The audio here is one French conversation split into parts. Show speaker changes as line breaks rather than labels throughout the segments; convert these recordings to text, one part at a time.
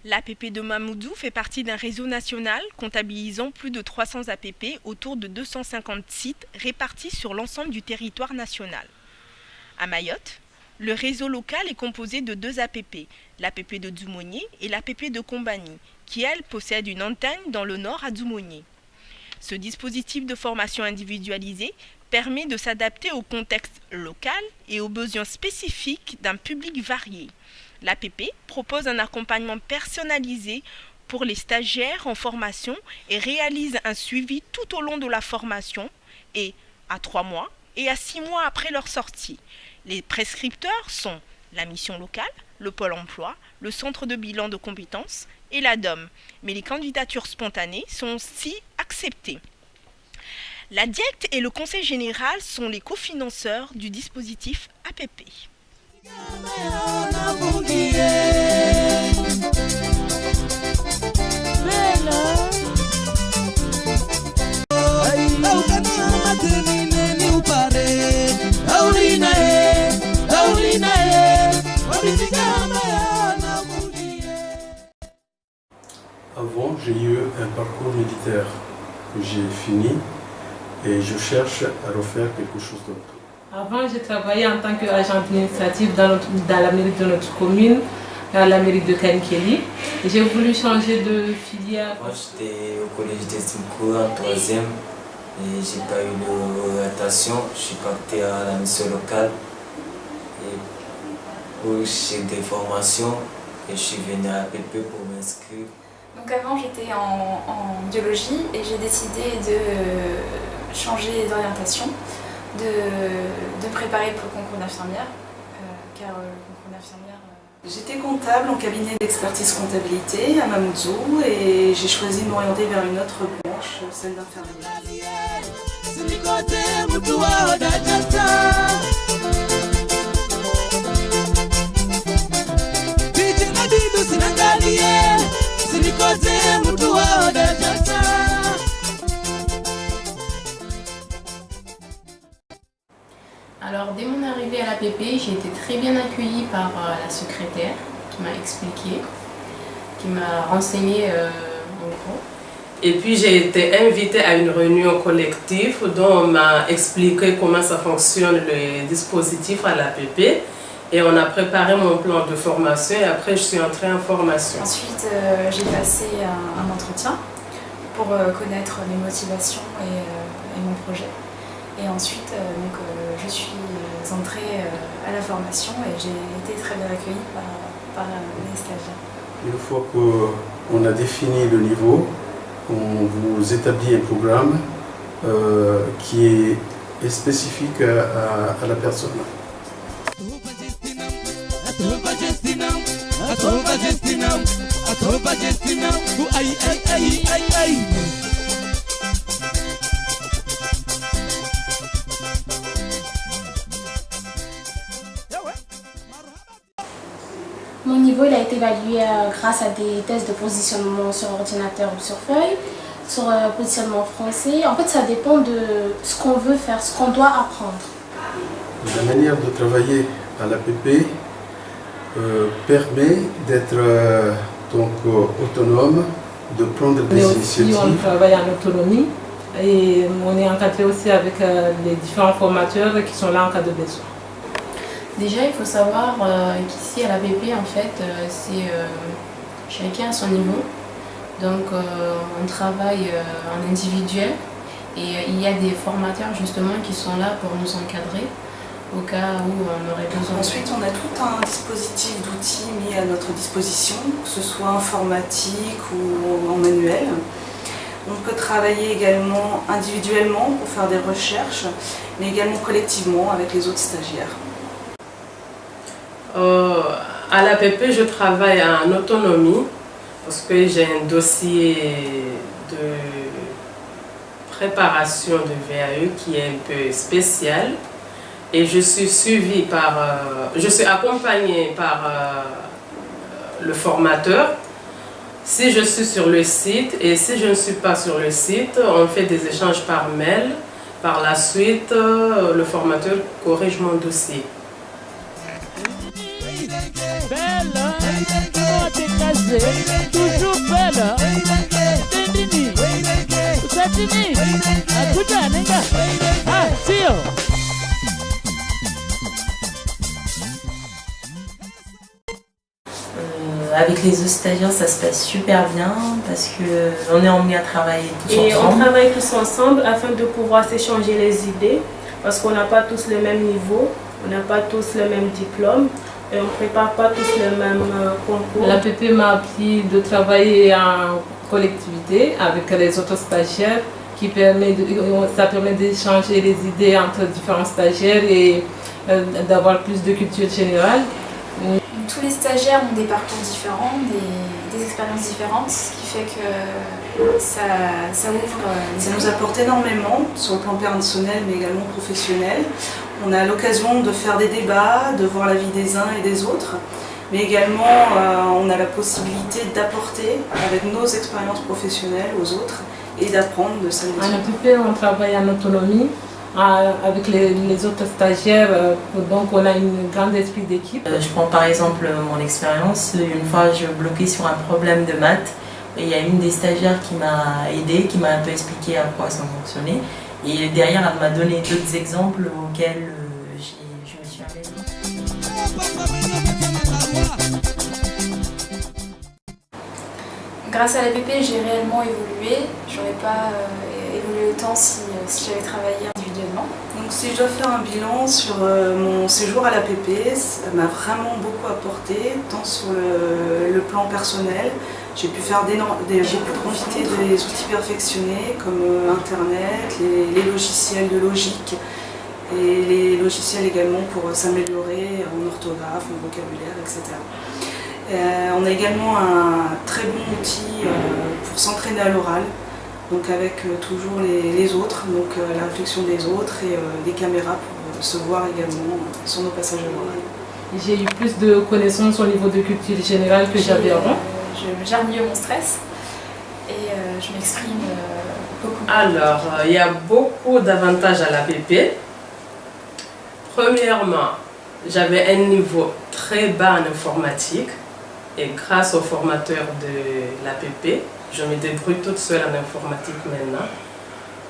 L'APP de Mamoudzou fait partie d'un réseau national comptabilisant plus de 300 APP autour de 250 sites répartis sur l'ensemble du territoire national. À Mayotte, le réseau local est composé de 2 APP, l'APP de Dzoumogné et l'APP de Kombani, qui elle possède une antenne dans le nord à Dzoumogné. Ce dispositif de formation individualisée permet de s'adapter au contexte local et aux besoins spécifiques d'un public varié. L'APP propose un accompagnement personnalisé pour les stagiaires en formation et réalise un suivi tout au long de la formation et à 3 mois et à 6 mois après leur sortie. Les prescripteurs sont la mission locale, le pôle emploi, le centre de bilan de compétences et la DOM. Mais les candidatures spontanées sont aussi acceptées. La DIECT et le Conseil général sont les cofinanceurs du dispositif APP.
Avant, j'ai eu un parcours militaire que j'ai fini et je cherche à refaire quelque chose d'autre.
Avant, j'ai travaillé en tant qu'agent administratif dans la mairie de notre commune, à la mairie de Kankeli. J'ai voulu changer de filière.
Moi, j'étais au collège d'Estimco en 3e et j'ai pas eu d'orientation. Je suis parti à la mission locale et pour chercher des formations et je suis venu à APP pour m'inscrire.
Donc avant, j'étais en biologie et j'ai décidé de changer d'orientation, de me préparer pour le concours d'infirmière, car le concours d'infirmière...
J'étais comptable en cabinet d'expertise comptabilité à Mamoudzou et j'ai choisi de m'orienter vers une autre branche, celle d'infirmière.
Alors, dès mon arrivée à l'APP, j'ai été très bien accueillie par la secrétaire qui m'a expliqué, qui m'a renseigné en gros.
Et puis j'ai été invitée à une réunion collective dont on m'a expliqué comment ça fonctionne le dispositif à l'APP. Et on a préparé mon plan de formation et après je suis entrée en formation.
Ensuite, j'ai passé un entretien pour connaître mes motivations et mon projet. Et ensuite, je suis entrée à la formation et j'ai été très bien accueillie par les stagiaires.
Une fois qu'on a défini le niveau, on vous établit un programme qui est spécifique à la personne.
Mon niveau il a été évalué grâce à des tests de positionnement sur ordinateur ou sur feuille, sur positionnement français. En fait, ça dépend de ce qu'on veut faire, ce qu'on doit apprendre.
La manière de travailler à l'APP permet d'être autonome, de prendre des initiatives.
On travaille en autonomie et on est encadré aussi avec les différents formateurs qui sont là en cas de besoin.
Déjà, il faut savoir qu'ici à l'APP, en fait, c'est chacun à son niveau. Donc, on travaille en individuel et il y a des formateurs justement qui sont là pour nous encadrer au cas où on aurait besoin.
Ensuite, on a tout un dispositif d'outils mis à notre disposition, que ce soit informatique ou en manuel. On peut travailler également individuellement pour faire des recherches, mais également collectivement avec les autres stagiaires.
À l'APP, je travaille en autonomie parce que j'ai un dossier de préparation de VAE qui est un peu spécial et je suis suivie je suis accompagnée par le formateur si je suis sur le site et si je ne suis pas sur le site, on fait des échanges par mail. Par la suite, le formateur corrige mon dossier. Bella,
Rosé, toujours belle. Dendini, Satini, Akuta, Nenga. Ah, Tio.
Avec les autres stagiaires, ça se passe super bien parce qu'on est emmenés à travailler tous ensemble.
Et on travaille tous ensemble afin de pouvoir s'échanger les idées parce qu'on n'a pas tous le même niveau, on n'a pas tous le même diplôme et on ne prépare pas tous le même concours.
L'APP m'a appris de travailler en collectivité avec les autres stagiaires ça permet d'échanger les idées entre différents stagiaires et d'avoir plus de culture générale.
Tous les stagiaires ont des parcours différents, des expériences différentes, ce qui fait que ça ouvre.
Ça nous apporte énormément sur le plan personnel mais également professionnel. On a l'occasion de faire des débats, de voir la vie des uns et des autres, mais également on a la possibilité d'apporter avec nos expériences professionnelles aux autres et d'apprendre de celles des autres.
À l'APP, on travaille en autonomie. Avec les autres stagiaires, donc on a un grand esprit d'équipe.
Je prends par exemple mon expérience, une fois je bloquais sur un problème de maths, et il y a une des stagiaires qui m'a aidée, qui m'a un peu expliqué à quoi ça fonctionnait, et derrière elle m'a donné d'autres exemples auxquels je me suis améliorée.
Grâce à l'APP, j'ai réellement évolué. J'aurais pas évolué autant si j'avais travaillé individuellement.
Donc si je dois faire un bilan sur mon séjour à l'APP, ça m'a vraiment beaucoup apporté, tant sur le plan personnel. J'ai pu faire j'ai pu profiter des outils perfectionnés comme Internet, les logiciels de logique et les logiciels également pour s'améliorer en orthographe, en vocabulaire, etc. On a également un très bon outil pour s'entraîner à l'oral, donc avec toujours les autres, donc la réflexion des autres et des caméras pour se voir également sur nos passages à l'oral.
J'ai eu plus de connaissances au niveau de culture générale que j'avais avant.
Je gère mieux mon stress et je m'exprime beaucoup.
Alors, il y a beaucoup d'avantages à l'APP. Premièrement, j'avais un niveau très bas en informatique. Et grâce au formateur de l'APP, je me débrouille toute seule en informatique maintenant,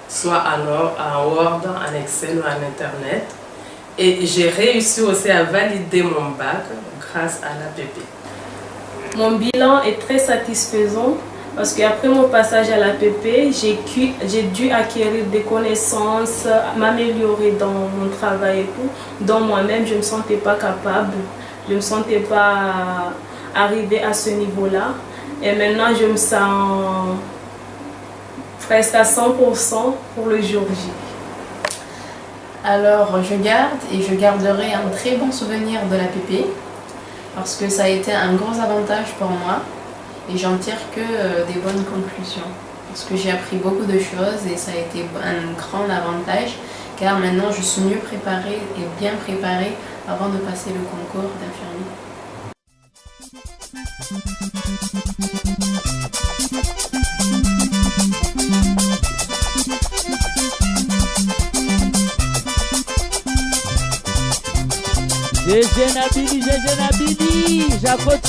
soit en Word, en Excel ou en Internet. Et j'ai réussi aussi à valider mon bac grâce à l'APP. Mon bilan est très satisfaisant parce qu'après mon passage à l'APP, j'ai dû acquérir des connaissances, m'améliorer dans mon travail et tout, dont moi-même je ne me sentais pas capable, je ne me sentais pas arriver à ce niveau-là et maintenant je me sens presque à 100% pour le jour J.
Alors je garde et je garderai un très bon souvenir de l'APP parce que ça a été un gros avantage pour moi et j'en tire que des bonnes conclusions parce que j'ai appris beaucoup de choses et ça a été un grand avantage car maintenant je suis mieux préparée et bien préparée avant de passer le concours d'infirmier.
Gégé Nabili, Jacob.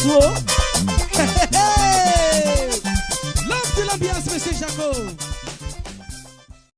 L'homme de l'ambiance, monsieur Jacob.